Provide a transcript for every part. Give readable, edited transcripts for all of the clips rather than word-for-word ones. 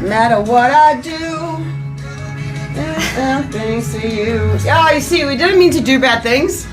matter what I do, things to you. Yeah, you see, we didn't mean to do bad things.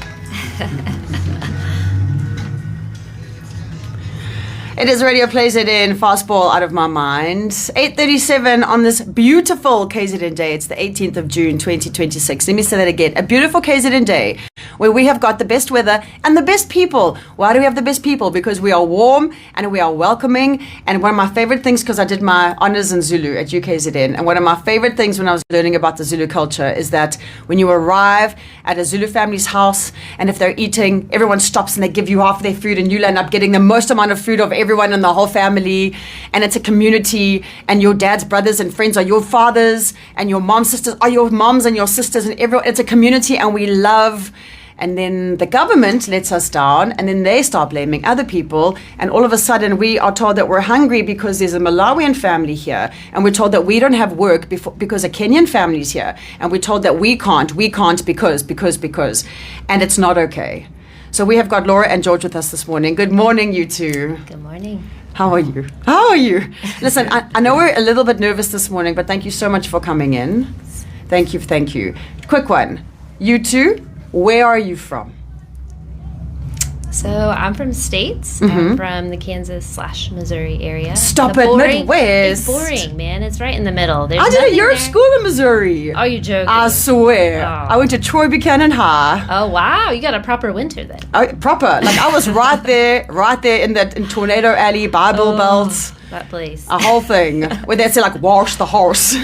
It is Radio PlayZN, Fastball Out of My Mind. 8:37 on this beautiful KZN day. It's the 18th of June, 2026. Let me say that again. A beautiful KZN day where we have got the best weather and the best people. Why do we have the best people? Because we are warm and we are welcoming. And one of my favorite things, because I did my honors in Zulu at UKZN, and one of my favorite things when I was learning about the Zulu culture is that when you arrive at a Zulu family's house, and if they're eating, everyone stops and they give you half their food, and you'll end up getting the most amount of food of everyone in the whole family. And it's a community, and your dad's brothers and friends are your fathers, and your mom's sisters are your moms and your sisters, and everyone. It's a community, and we love. And then the government lets us down, and then they start blaming other people, and all of a sudden we are told that we're hungry because there's a Malawian family here, and we're told that we don't have work because a Kenyan family's here, and we're told that we can't because, and it's not okay. So we have got Laura and George with us this morning. Good morning, you two. Good morning. How are you? Listen, I know we're a little bit nervous this morning, but thank you so much for coming in. Thank you. Quick one. You two, where are you from? So I'm from States. I'm from the Kansas/Missouri area. Stop it, Midwest. It's boring, man. It's right in the middle. There's I did a year of school in Missouri. Oh, you joking? I swear. Oh. I went to Troy Buchanan High. Oh, wow. You got a proper winter then. Proper. Like I was right there in Tornado Alley, Bible Belt. That place. A whole thing. Where they say like, wash the horse.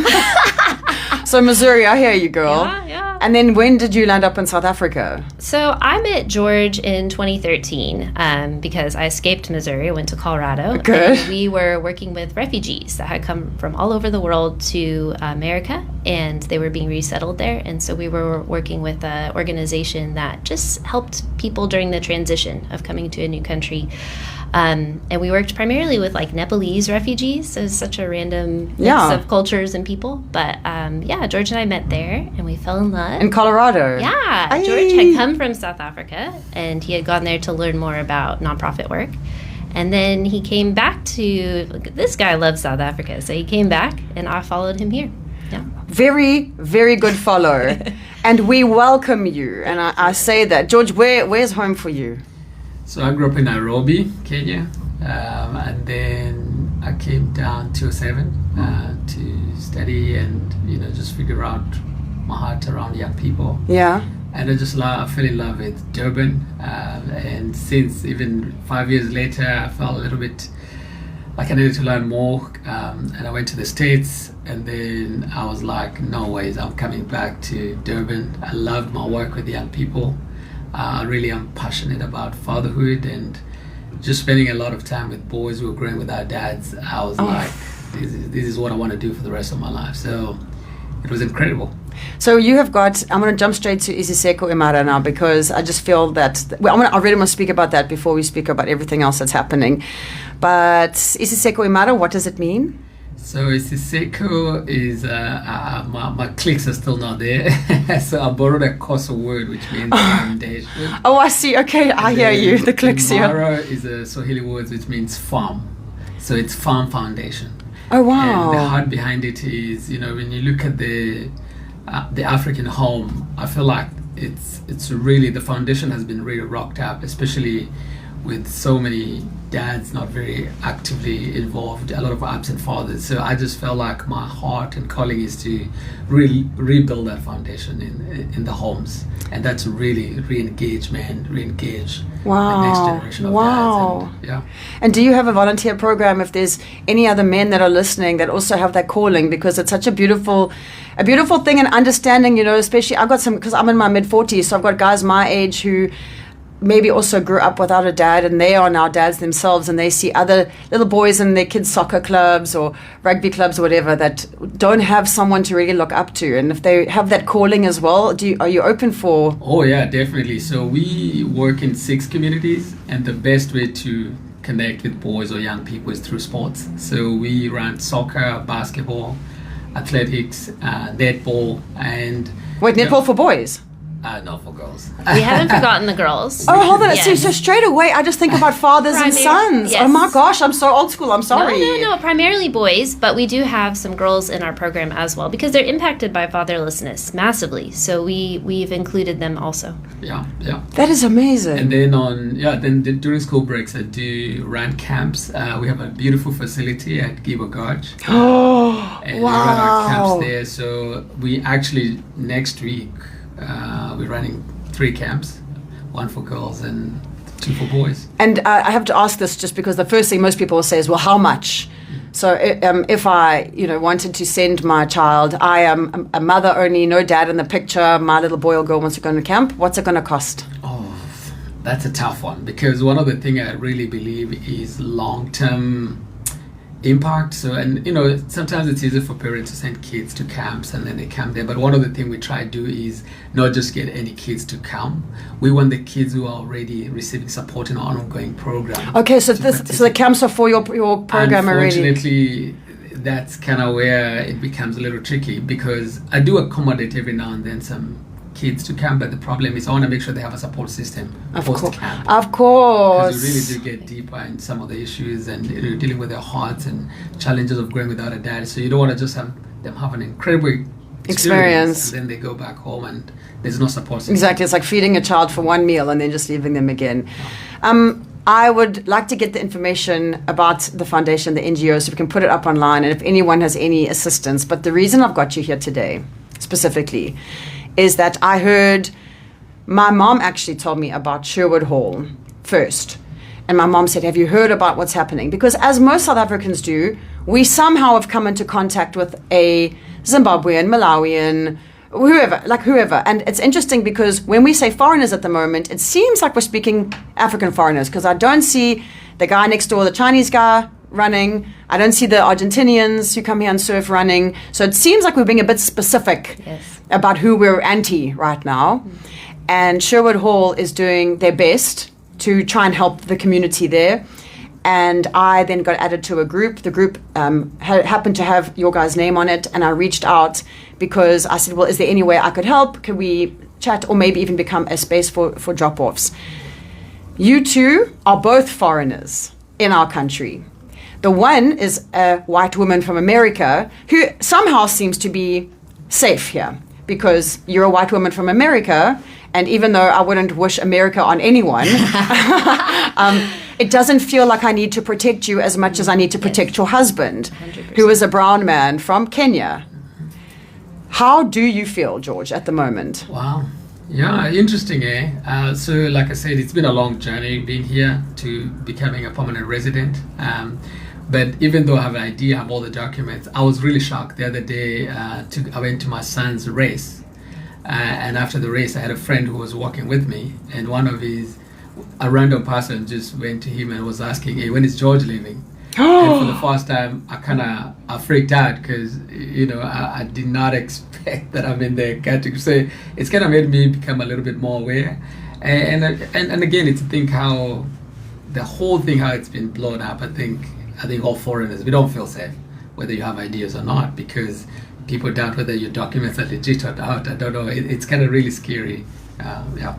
So Missouri, I hear you, girl. Yeah. And then when did you land up in South Africa? So I met George in 2013 because I escaped Missouri. I went to Colorado. Good. And we were working with refugees that had come from all over the world to America, and they were being resettled there. And so we were working with an organization that just helped people during the transition of coming to a new country. And we worked primarily with like Nepalese refugees. So it's such a random mix of cultures and people. But George and I met there, and we fell in love. In Colorado? Yeah. Aye. George had come from South Africa, and he had gone there to learn more about nonprofit work. And then he came back to, this guy loves South Africa. So he came back, and I followed him here. Yeah. Very, very good follow. And we welcome you. And I say that. George, where's home for you? So I grew up in Nairobi, Kenya, and then I came down to 2007 to study and just figure out my heart around young people. Yeah. And I fell in love with Durban, and since even 5 years later, I felt a little bit like I needed to learn more, and I went to the States, and then I was like, no ways, I'm coming back to Durban. I loved my work with young people. I really am passionate about fatherhood and just spending a lot of time with boys who are growing with our dads. I was like, this is what I want to do for the rest of my life. So it was incredible. So you have got, I'm going to jump straight to Isiseko Imara now, because I just feel that, I really want to speak about that before we speak about everything else that's happening. But Isiseko Imara, what does it mean? So Isiseko is, my clicks are still not there. So I borrowed a Xhosa word which means foundation. Oh, I see. Okay, I hear you. The clicks here. Imara is a Swahili word which means farm. So it's farm foundation. Oh, wow. And the heart behind it is, when you look at the African home, I feel like it's really, the foundation has been really rocked up, especially with so many dads not very actively involved, a lot of absent fathers. So I just felt like my heart and calling is to really rebuild that foundation in the homes, and that's really re-engage the next generation of dads. And do you have a volunteer program if there's any other men that are listening that also have that calling? Because it's such a beautiful thing, and understanding, especially I've got some, because I'm in my mid-40s, so I've got guys my age who maybe also grew up without a dad, and they are now dads themselves, and they see other little boys in their kids' soccer clubs or rugby clubs or whatever that don't have someone to really look up to. And if they have that calling as well, are you open for? Oh yeah, definitely. So we work in 6 communities, and the best way to connect with boys or young people is through sports. So we run soccer, basketball, athletics, netball, and netball for boys? No, for girls. We haven't forgotten the girls. Oh, hold on. Yes. So straight away, I just think about fathers and sons. Yes. Oh my gosh, I'm so old school. I'm sorry. No, primarily boys, but we do have some girls in our program as well because they're impacted by fatherlessness massively. So we've included them also. Yeah. That is amazing. And then during school breaks, I do run camps. We have a beautiful facility at Gibo Gorge. Oh, And wow. we run our camps there. So we actually, next week, we're running 3 camps, 1 for girls and 2 for boys. And I have to ask this just because the first thing most people will say is, well, how much? So if I, wanted to send my child, I am a mother only, no dad in the picture, my little boy or girl wants to go to camp, what's it going to cost? Oh, that's a tough one because one of the things I really believe is long-term impact. So, sometimes it's easy for parents to send kids to camps and then they camp there. But one of the things we try to do is not just get any kids to come. We want the kids who are already receiving support in our ongoing program. Okay, so the camps are for your program already. Unfortunately, that's kind of where it becomes a little tricky because I do accommodate every now and then some kids to camp, but the problem is I want to make sure they have a support system post-camp. Of course. Because we really do get deeper in some of the issues and dealing with their hearts and challenges of growing without a dad. So you don't want to just have them have an incredible experience and then they go back home and there's no support system. Exactly. It's like feeding a child for one meal and then just leaving them again. I would like to get the information about the foundation, the NGO, so we can put it up online and if anyone has any assistance. But the reason I've got you here today, specifically, is that I heard my mom actually told me about Sherwood Hall first. And my mom said, have you heard about what's happening? Because as most South Africans do, we somehow have come into contact with a Zimbabwean, Malawian, whoever. And it's interesting because when we say foreigners at the moment, it seems like we're speaking African foreigners because I don't see the guy next door, the Chinese guy, running. I don't see the Argentinians who come here and surf running. So it seems like we're being a bit specific about who we're anti right now. And Sherwood Hall is doing their best to try and help the community there. And I then got added to a group. The group happened to have your guys' name on it. And I reached out because I said, well, is there any way I could help? Could we chat or maybe even become a space for drop-offs? You two are both foreigners in our country. The one is a white woman from America who somehow seems to be safe here because you're a white woman from America. And even though I wouldn't wish America on anyone, it doesn't feel like I need to protect you as much as I need to protect your husband, 100%. Who is a brown man from Kenya. How do you feel, George, at the moment? Wow. Yeah, interesting, eh? So, like I said, it's been a long journey being here to becoming a permanent resident. But even though I have an idea, I have all the documents, I was really shocked. The other day, I went to my son's race. And after the race, I had a friend who was walking with me. And a random person just went to him and was asking, hey, when is George leaving? And for the first time, I freaked out because, I did not expect that I'm in the category. So it's kind of made me become a little bit more aware. And again, it's to think how the whole thing, how it's been blown up. I think all foreigners, we don't feel safe, whether you have ideas or not, because people doubt whether your documents are legit or not. I don't know. It's kind of really scary. Yeah.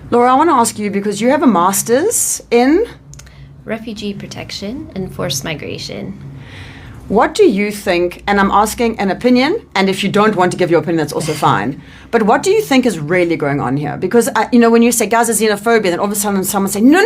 Laura, I want to ask you, because you have a master's in refugee protection and forced migration. What do you think, and I'm asking an opinion, and if you don't want to give your opinion, that's also fine, but what do you think is really going on here? Because, when you say, guys, it's xenophobia, then all of a sudden someone say, no,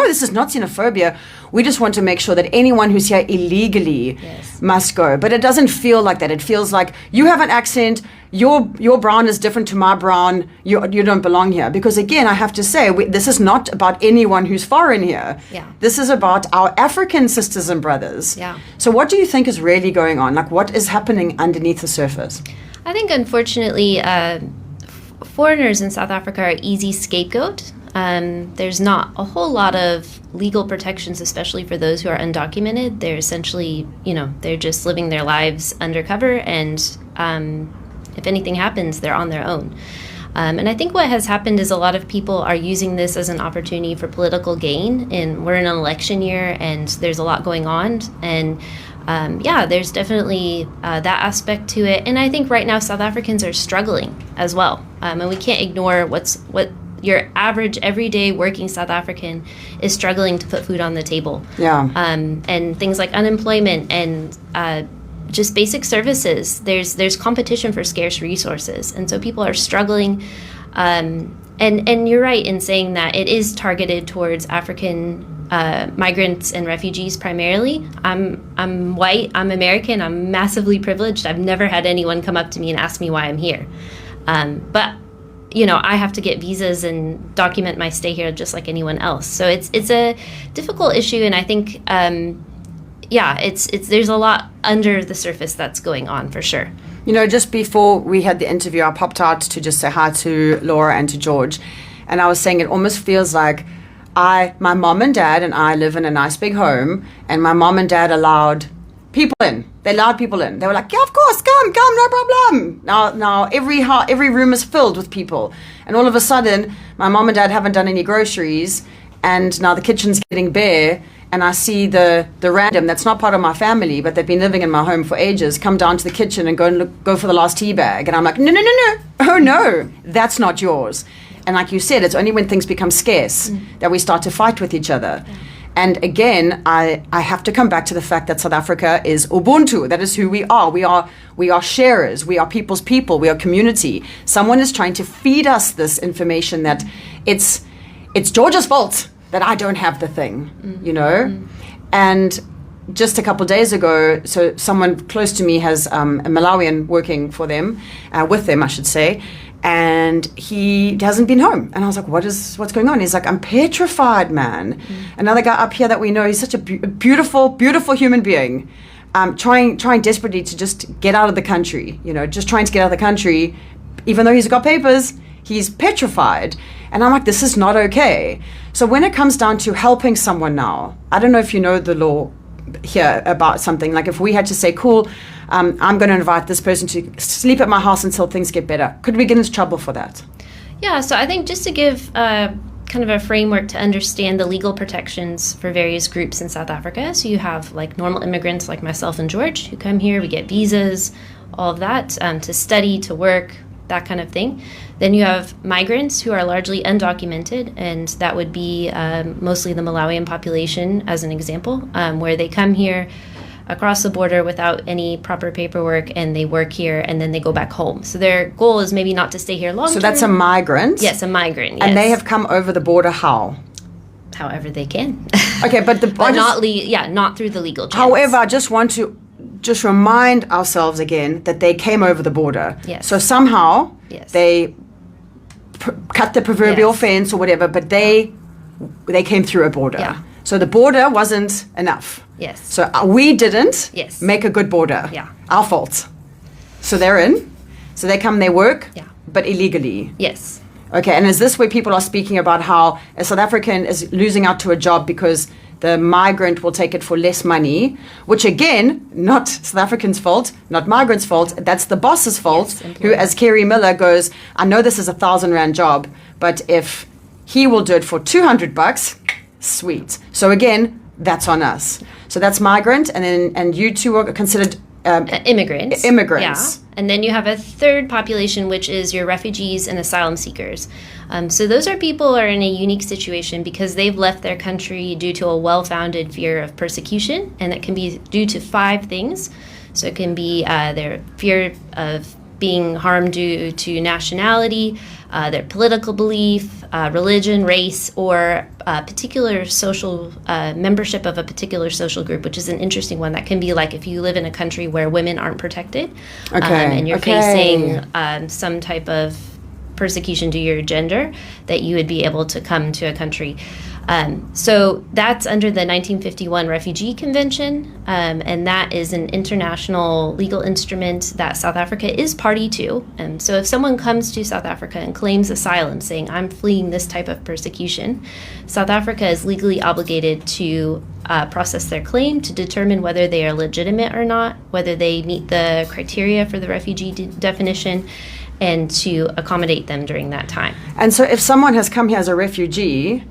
this is not xenophobia. We just want to make sure that anyone who's here illegally must go. But it doesn't feel like that. It feels like you have an accent, your brown is different to my brown, you don't belong here. Because again, I have to say, this is not about anyone who's foreign here. Yeah. This is about our African sisters and brothers. Yeah. So what do you think is really going on? Like, what is happening underneath the surface? I think, unfortunately, foreigners in South Africa are easy scapegoat. There's not a whole lot of legal protections, especially for those who are undocumented. They're essentially, they're just living their lives undercover, and if anything happens, they're on their own. And I think what has happened is a lot of people are using this as an opportunity for political gain. And we're in an election year, and there's a lot going on. And there's definitely that aspect to it. And I think right now South Africans are struggling as well. And we can't ignore what your average everyday working South African is struggling to put food on the table. Yeah. And things like unemployment and just basic services. There's competition for scarce resources, and so people are struggling. And you're right in saying that it is targeted towards African migrants and refugees primarily. I'm white. I'm American. I'm massively privileged. I've never had anyone come up to me and ask me why I'm here. But I have to get visas and document my stay here just like anyone else. So it's a difficult issue, and I think there's a lot under the surface that's going on for sure. Just before we had the interview, I popped out to just say hi to Laura and to George, and I was saying it almost feels like my mom and dad and I live in a nice big home, and my mom and dad allowed people in. They allowed people in. They were like, yeah, of course, come, no problem. Now every room is filled with people. And all of a sudden, my mom and dad haven't done any groceries, and now the kitchen's getting bare, and I see the random that's not part of my family, but they've been living in my home for ages, come down to the kitchen and go for the last tea bag. And I'm like, no. Oh, no, that's not yours. And like you said, it's only when things become scarce that we start to fight with each other. Yeah. And again, I have to come back to the fact that South Africa is Ubuntu. That is who we are. We are sharers. We are people's people. We are community. Someone is trying to feed us this information that it's Georgia's fault that I don't have the thing, And just a couple of days ago, so someone close to me has a Malawian working for them, with them, I should say. And he hasn't been home. And I was like, what's going on? He's like, I'm petrified, man. Another guy up here that we know, he's such a beautiful, beautiful human being, trying desperately to just get out of the country, just trying to get out of the country. Even though he's got papers, he's petrified. And I'm like, this is not okay. So when it comes down to helping someone now, I don't know if you know the law here about something. Like if we had to say, cool, I'm going to invite this person to sleep at my house until things get better. Could we get into trouble for that? Yeah, so I think just to give kind of a framework to understand the legal protections for various groups in South Africa. So you have like normal immigrants like myself and George who come here, we get visas, all of that, to study, to work, that kind of thing. Then you have migrants who are largely undocumented, and that would be mostly the Malawian population as an example, where they come here across the border without any proper paperwork, and they work here and then they go back home. So their goal is maybe not to stay here long term. So that's a migrant? Yes, a migrant, yes. And they have come over the border how? However they can. Okay, but not through the legal channels. However, I just want to remind ourselves again that they came over the border. Yes. So somehow they cut the proverbial fence or whatever, but they came through a border. Yeah. So the border wasn't enough. Yes. So we didn't make a good border. Yeah. Our fault. So they're in. So they come, they work, but illegally. Yes. Okay, and is this where people are speaking about how a South African is losing out to a job because the migrant will take it for less money, which again, not South Africans' fault, not migrants' fault, that's the boss's fault, who, as Kerry Miller goes, I know this is a 1,000 Rand job, but if he will do it for $200, sweet. So again, that's on us. So that's migrant, and you two are considered immigrants. Immigrants. Yeah. And then you have a third population, which is your refugees and asylum seekers. So those are people who are in a unique situation because they've left their country due to a well-founded fear of persecution, and that can be due to 5 things. So it can be their fear of being harmed due to nationality, their political belief, religion, race, or particular social membership of a particular social group, which is an interesting one. That can be like if you live in a country where women aren't protected, and you're facing some type of persecution due to your gender, that you would be able to come to a country. So that's under the 1951 Refugee Convention, and that is an international legal instrument that South Africa is party to. And so if someone comes to South Africa and claims asylum, saying, I'm fleeing this type of persecution, South Africa is legally obligated to process their claim to determine whether they are legitimate or not, whether they meet the criteria for the refugee definition, and to accommodate them during that time. And so if someone has come here as a refugee,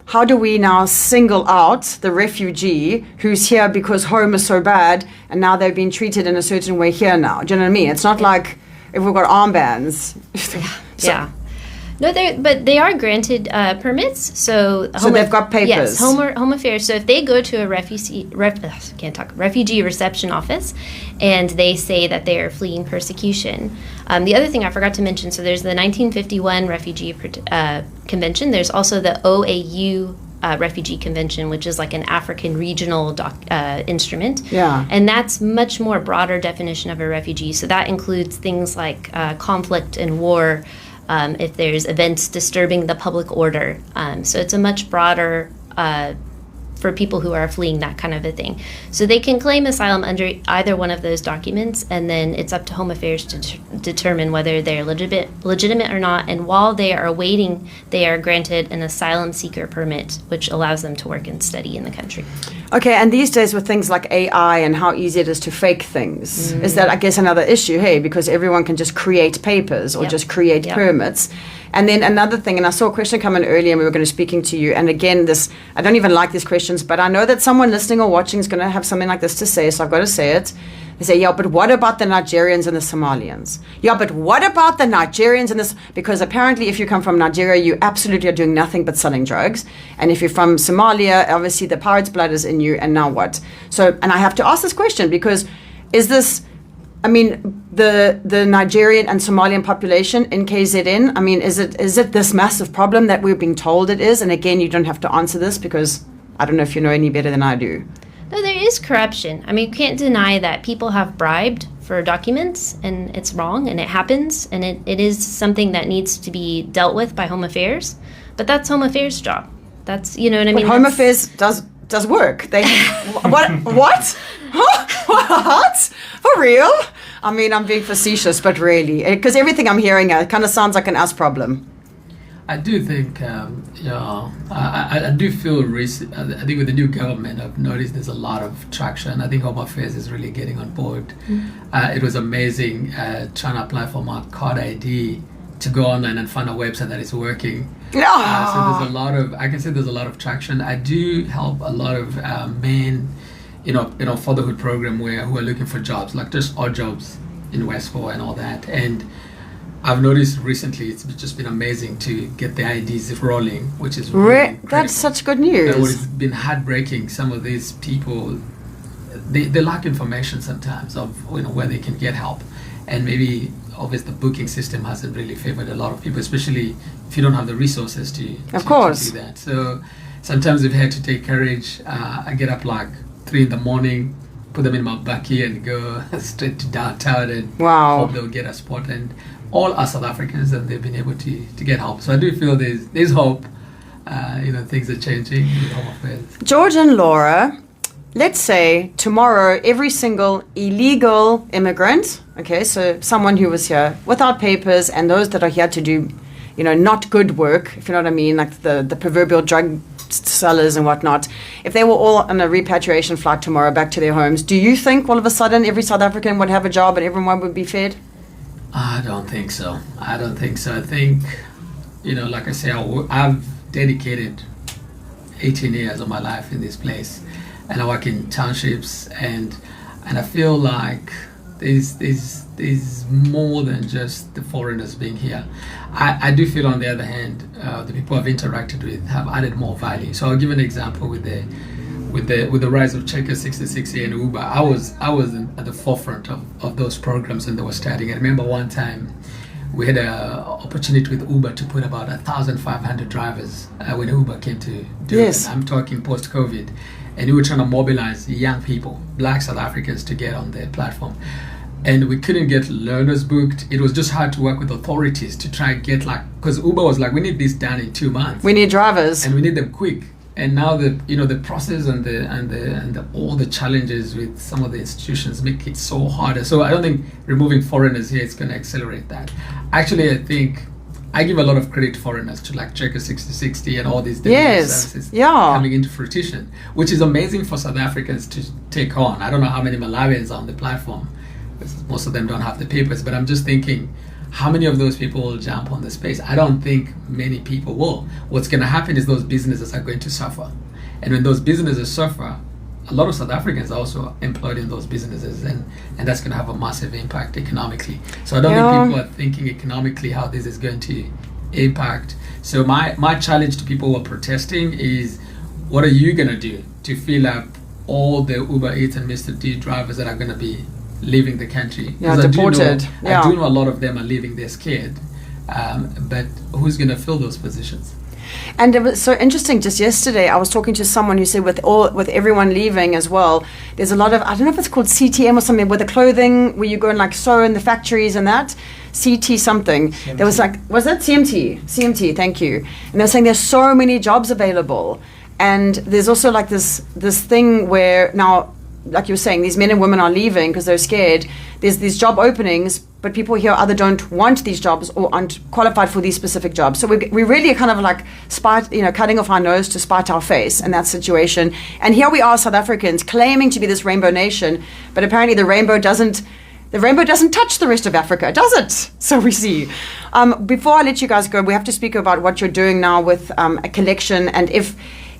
how do we now single out the refugee who's here because home is so bad and now they've been treated in a certain way here now? Do you know what I mean? It's not like if we've got armbands. Yeah. No, but they are granted permits. So they've got papers. Yes, home affairs. So if they go to a refugee reception office, and they say that they are fleeing persecution. The other thing I forgot to mention. So there's the 1951 Refugee Convention. There's also the OAU Refugee Convention, which is like an African regional instrument. Yeah. And that's much more broader definition of a refugee. So that includes things like conflict and war. If there's events disturbing the public order. So it's a much broader for people who are fleeing that kind of a thing. So they can claim asylum under either one of those documents, and then it's up to Home Affairs to determine whether they're legitimate or not. And while they are waiting, they are granted an asylum seeker permit, which allows them to work and study in the country. Okay, and these days with things like AI and how easy it is to fake things, is that, I guess, another issue, hey, because everyone can just create papers or just create permits. And then another thing, and I saw a question come in earlier and we were going to speaking to you, and again, I don't even like these questions, but I know that someone listening or watching is going to have something like this to say, so I've got to say it. They say, yeah, but what about the Nigerians and the Somalians? Yeah, but what about the Nigerians and this? Because apparently if you come from Nigeria, you absolutely are doing nothing but selling drugs. And if you're from Somalia, obviously the pirate's blood is in you, and now what? So, and I have to ask this question because is this, I mean, the Nigerian and Somalian population in KZN, I mean, is it this massive problem that we're being told it is? And again, you don't have to answer this because I don't know if you know any better than I do. No, there is corruption. I mean, you can't deny that people have bribed for documents, and it's wrong, and it happens, and it is something that needs to be dealt with by Home Affairs. But that's Home Affairs' job. That's, you know what I mean? Home Affairs does work. They what? What? For real? I mean, I'm being facetious, but really, because everything I'm hearing kind of sounds like an us problem. I do think, I do feel I think with the new government, I've noticed there's a lot of traction. I think Home Affairs is really getting on board. It was amazing trying to apply for my card ID to go online and find a website that is working. So there's a lot of traction. I do help a lot of men, fatherhood program who are looking for jobs, like just odd jobs in Westport and all that. And I've noticed recently it's just been amazing to get the IDs rolling, which is really that's such good news. It's been heartbreaking. Some of these people, they lack information sometimes of where they can get help, and maybe obviously the booking system hasn't really favored a lot of people, especially if you don't have the resources to do that. So sometimes we've had to take courage. I get up like 3 a.m, put them in my bakkie and go straight to downtown and hope they'll get a spot. And all are South Africans, and they've been able to get help. So I do feel there's hope. Things are changing with Home Affairs. George and Laura, let's say tomorrow every single illegal immigrant, okay, so someone who was here without papers and those that are here to do, not good work, if you know what I mean, like the proverbial drug sellers and whatnot, if they were all on a repatriation flight tomorrow back to their homes, do you think all of a sudden every South African would have a job and everyone would be fed? I don't think so. I think, like I say, I've dedicated 18 years of my life in this place, and I work in townships, and I feel like there's more than just the foreigners being here. I do feel, on the other hand, the people I've interacted with have added more value. So I'll give an example with the rise of Checker 66 and Uber. I was at the forefront of those programs when they were starting. I remember one time we had an opportunity with Uber to put about 1,500 drivers when Uber came to Durban. Yes. I'm talking post-COVID. And we wwere trying to mobilize young people, Black South Africans, to get on the platform. And we couldn't get learners booked. It was just hard to work with authorities to try and get because Uber was like, we need this done in 2 months. We need drivers. And we need them quick. And now the process and all the challenges with some of the institutions make it so harder. So I don't think removing foreigners here is going to accelerate that. Actually, I think I give a lot of credit to foreigners, to like Checker 6060 and all these different services coming into fruition, which is amazing for South Africans to take on. I don't know how many Malawians are on the platform, most of them don't have the papers, but I'm just thinking, how many of those people will jump on the space? I don't think many people will. What's going to happen is those businesses are going to suffer. And when those businesses suffer, a lot of South Africans are also employed in those businesses, and that's going to have a massive impact economically. So I don't think people are thinking economically how this is going to impact. So my challenge to people who are protesting is, what are you going to do to fill up all the Uber Eats and Mr. D drivers that are going to be leaving the country? Deported. I do know a lot of them are leaving, they're scared. But who's going to fill those positions? And it was so interesting. Just yesterday, I was talking to someone who said, with everyone leaving as well, there's a lot of, I don't know if it's called CTM or something, with the clothing where you go and like sew in the factories and that. CT something. CMT. There was like, was that CMT? CMT, thank you. And they're saying there's so many jobs available. And there's also like this thing where now, like you were saying, these men and women are leaving because they're scared. There's these job openings, but people here either don't want these jobs or aren't qualified for these specific jobs. So we really are kind of like cutting off our nose to spite our face in that situation. And here we are, South Africans, claiming to be this rainbow nation, but apparently the rainbow doesn't touch the rest of Africa, does it? So we see. Before I let you guys go, we have to speak about what you're doing now with a collection, and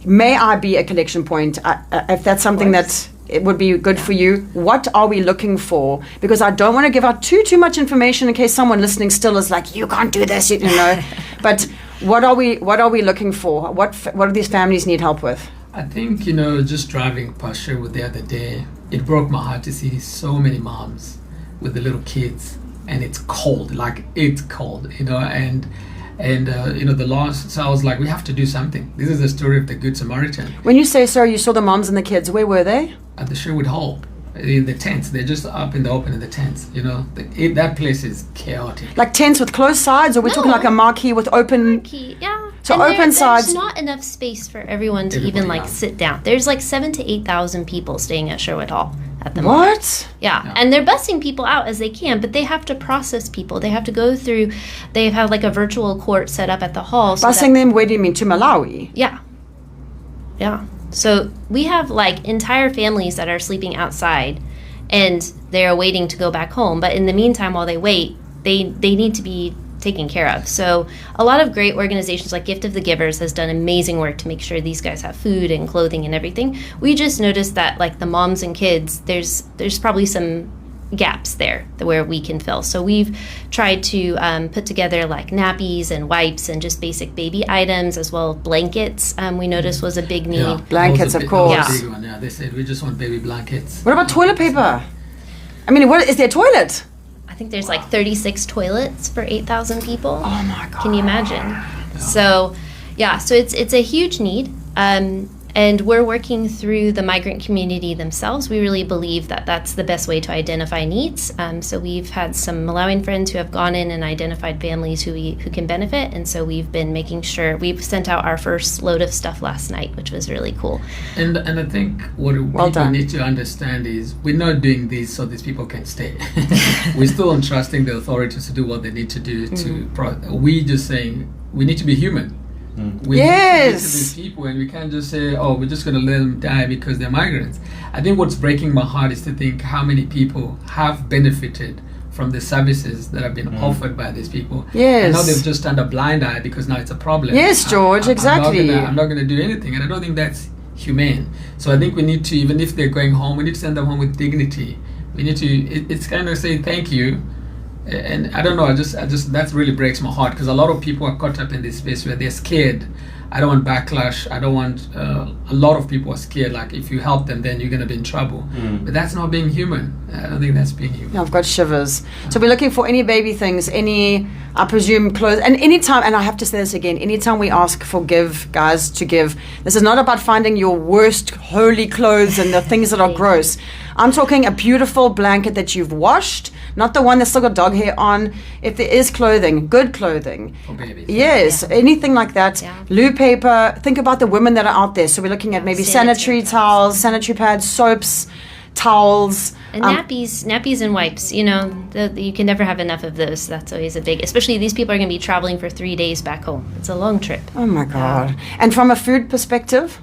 may I be a collection point, if that's something that it would be good for you. What are we looking for? Because I don't want to give out too much information in case someone listening still is like, you can't do this, you know. But what are we looking for? What do these families need help with? I think, just driving past Sherwood the other day, it broke my heart to see so many moms with the little kids, and it's cold, the loss. So I was like, we have to do something. This is the story of the Good Samaritan. When you say, sir, you saw the moms and the kids, where were they? At the Sherwood Hall, in the tents. They're just up in the open in the tents. That place is chaotic. Like tents with closed sides, or we're talking like a marquee with open? Marquee, yeah. So and open sides. There's not enough space for everyone to even sit down. There's like 7,000 to 8,000 people staying at Sherwood Hall at the moment. What? Yeah, and they're busing people out as they can, but they have to process people. They have to go through. They have like a virtual court set up at the hall. Busing them? Where do you mean, to Malawi? Yeah. Yeah. So we have like entire families that are sleeping outside, and they're waiting to go back home. But in the meantime, while they wait, they need to be taken care of. So a lot of great organizations like Gift of the Givers has done amazing work to make sure these guys have food and clothing and everything. We just noticed that like the moms and kids, there's probably some gaps there where we can fill. So we've tried to put together like nappies and wipes and just basic baby items, as well as blankets. We noticed was a big need. Yeah, blankets, of course. Big one. Yeah, they said we just want baby blankets. What about toilet paper? I mean, what is there a toilet? I think there's like 36 toilets for 8,000 people. Oh my God. Can you imagine? Yeah. So it's a huge need. And we're working through the migrant community themselves. We really believe that that's the best way to identify needs. So we've had some Malawian friends who have gone in and identified families who can benefit. And so we've been making sure we've sent out our first load of stuff last night, which was really cool. And I think what people need to understand is we're not doing this so these people can stay. We're still entrusting the authorities to do what they need to do. We just saying we need to be human. We need to get to these people, and we can't just say, we're just going to let them die because they're migrants. I think what's breaking my heart is to think how many people have benefited from the services that have been offered by these people. Yes. And now they've just turned a blind eye because now it's a problem. Yes, George, exactly. I'm not going to do anything, and I don't think that's humane. So I think we need to, even if they're going home, we need to send them home with dignity. We need to, it's kind of say thank you. And I don't know, I just that really breaks my heart, because a lot of people are caught up in this space where they're scared. I don't want backlash. I don't want a lot of people are scared, like if you help them then you're going to be in trouble. But that's not being human. I don't think that's being human. I've got shivers. So we're looking for any baby things, any, I presume, clothes. And anytime, and I have to say this again, anytime we ask for guys to give, this is not about finding your worst holy clothes and the things that are gross. I'm talking a beautiful blanket that you've washed, not the one that's still got dog hair on. If there is clothing, good clothing. For babies. Yes, anything like that. Yeah. Loo paper. Think about the women that are out there. So we're looking at maybe sanitary towels, sanitary pads, soaps, towels. And nappies and wipes. You can never have enough of those. That's always a big, especially these people are going to be traveling for 3 days back home. It's a long trip. Oh my God. And from a food perspective?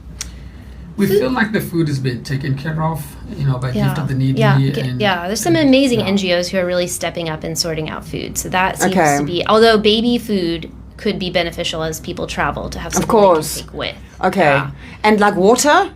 We feel like the food has been taken care of, by Gift of the Needy. There's some amazing NGOs who are really stepping up and sorting out food. So that seems to be, although baby food could be beneficial as people travel to have something they can take with. Okay. Yeah. And like water?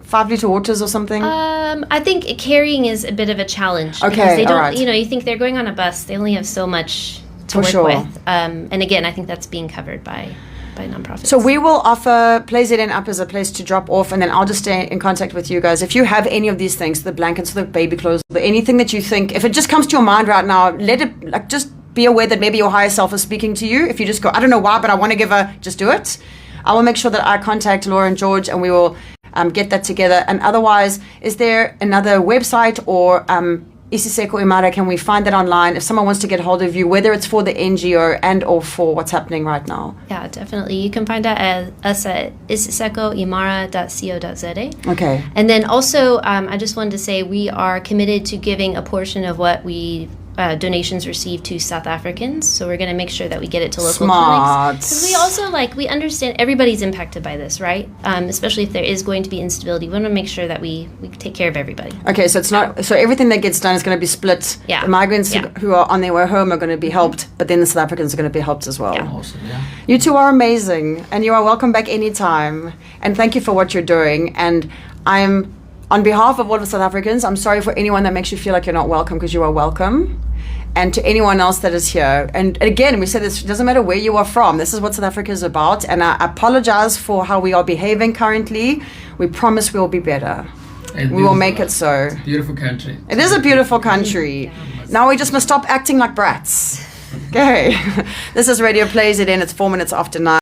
5-liter waters or something? I think carrying is a bit of a challenge. Okay, because they don't, all right. you think they're going on a bus, they only have so much to work with. And again, I think that's being covered by nonprofits. So we will offer PlayZN up as a place to drop off, and then I'll just stay in contact with you guys. If you have any of these things, the blankets, the baby clothes, anything that you think, if it just comes to your mind right now, let it, just be aware that maybe your higher self is speaking to you. If you just go, I don't know why, but I want to just do it. I will make sure that I contact Laura and George, and we will get that together. And otherwise, is there another website or Isiseko Imara? Can we find that online if someone wants to get hold of you, whether it's for the NGO and or for what's happening right now? Yeah, definitely. You can find us at isisekoimara.co.za. Okay. And then also, I just wanted to say we are committed to giving a portion of what we donations received to South Africans. So we're going to make sure that we get it to local clinics. Because we also we understand everybody's impacted by this, right? Especially if there is going to be instability. We want to make sure that we take care of everybody. Okay, so it's not, so everything that gets done is going to be split. Yeah. The migrants who are on their way home are going to be helped, but then the South Africans are going to be helped as well. Yeah. Awesome, yeah. You two are amazing, and you are welcome back anytime. And thank you for what you're doing. And I'm, on behalf of all of the South Africans, I'm sorry for anyone that makes you feel like you're not welcome, because you are welcome. And to anyone else that is here. And again, we said this doesn't matter where you are from. This is what South Africa is about. And I apologize for how we are behaving currently. We promise we will be better. And We will make it so. Beautiful country. It is a beautiful country. Now we just must stop acting like brats. Okay. This is Radio PlayZN. It's 4 minutes after 9.